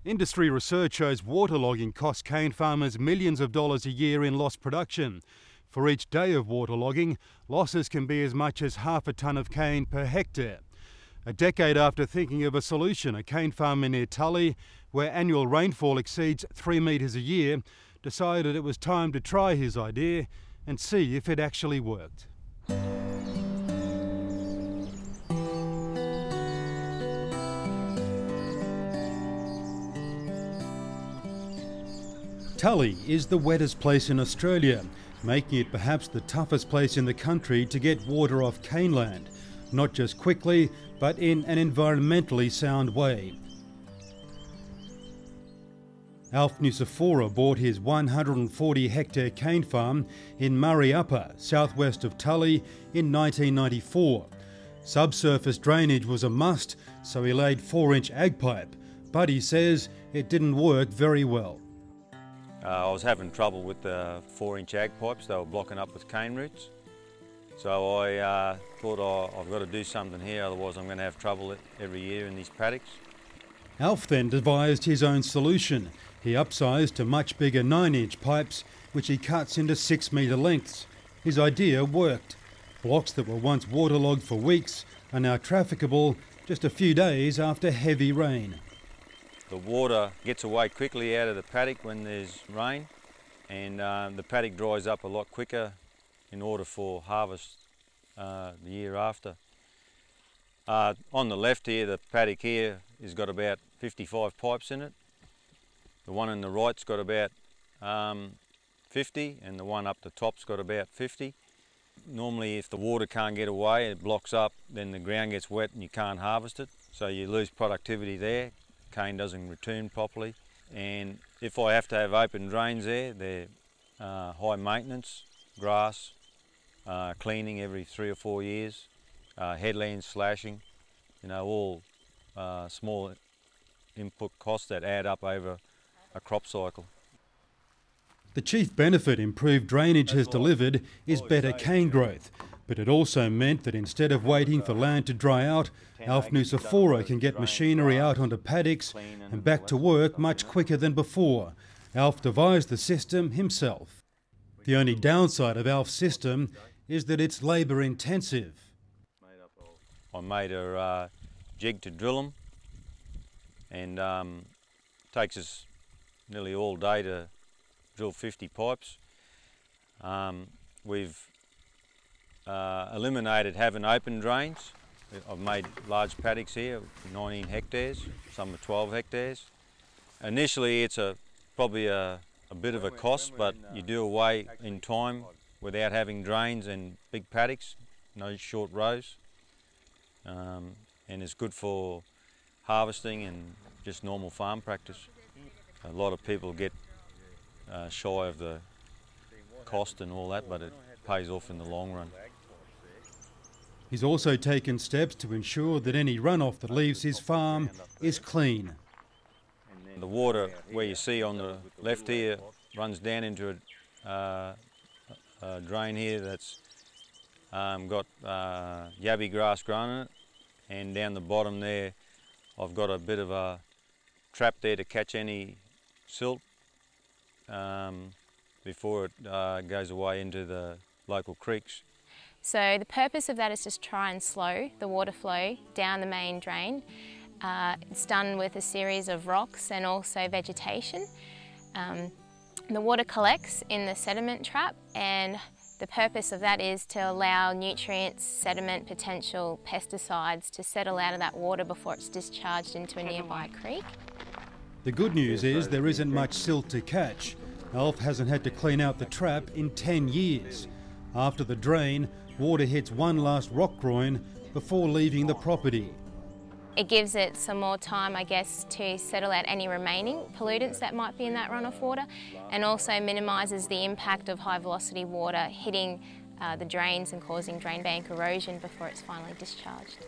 Industry research shows waterlogging costs cane farmers millions of dollars a year in lost production. For each day of waterlogging, losses can be as much as half a tonne of cane per hectare. A decade after thinking of a solution, a cane farmer near Tully, where annual rainfall exceeds 3 metres a year, decided it was time to try his idea and see if it actually worked. Tully is the wettest place in Australia, making it perhaps the toughest place in the country to get water off cane land, not just quickly, but in an environmentally sound way. Alf Nucifora bought his 140-hectare cane farm in Murray Upper, southwest of Tully, in 1994. Subsurface drainage was a must, so he laid 4-inch ag pipe, but he says it didn't work very well. I was having trouble with the 4-inch ag pipes. They were blocking up with cane roots. So I thought, I've got to do something here, otherwise I'm going to have trouble every year in these paddocks. Alf then devised his own solution. He upsized to much bigger 9-inch pipes, which he cuts into 6-metre lengths. His idea worked. Blocks that were once waterlogged for weeks are now trafficable just a few days after heavy rain. The water gets away quickly out of the paddock when there's rain, and the paddock dries up a lot quicker in order for harvest the year after. On the left here, the paddock here has got about 55 pipes in it. The one on the right's got about 50, and the one up the top's got about 50. Normally if the water can't get away, it blocks up, then the ground gets wet and you can't harvest it, so you lose productivity there. Cane doesn't return properly, and if I have to have open drains there, they're high maintenance, grass, cleaning every 3 or 4 years, headland slashing, all small input costs that add up over a crop cycle. The chief benefit improved drainage has delivered is better cane growth, but it also meant that instead of waiting for land to dry out, Alf Nucifora can get machinery out onto paddocks and back to work much quicker than before. Alf devised the system himself. The only downside of Alf's system is that it's labour intensive. I made a jig to drill them, and takes us nearly all day to drill 50 pipes. We've eliminated having open drains. I've made large paddocks here, 19 hectares, some are 12 hectares. Initially it's probably a bit of a cost, but you do away in time without having drains and big paddocks, no short rows. And it's good for harvesting and just normal farm practice. A lot of people get shy of the cost and all that, but it pays off in the long run. He's also taken steps to ensure that any runoff that leaves his farm is clean. The water where you see on the left here runs down into a drain here that's got yabby grass growing in it, and down the bottom there I've got a bit of a trap there to catch any silt before it goes away into the local creeks. So the purpose of that is just try and slow the water flow down the main drain. It's done with a series of rocks and also vegetation. The water collects in the sediment trap, and the purpose of that is to allow nutrients, sediment, potential pesticides to settle out of that water before it's discharged into a nearby creek. The good news is there isn't much silt to catch. Alf hasn't had to clean out the trap in 10 years. After the drain, water hits one last rock groin before leaving the property. It gives it some more time, I guess, to settle out any remaining pollutants that might be in that runoff water, and also minimises the impact of high velocity water hitting the drains and causing drain bank erosion before it's finally discharged.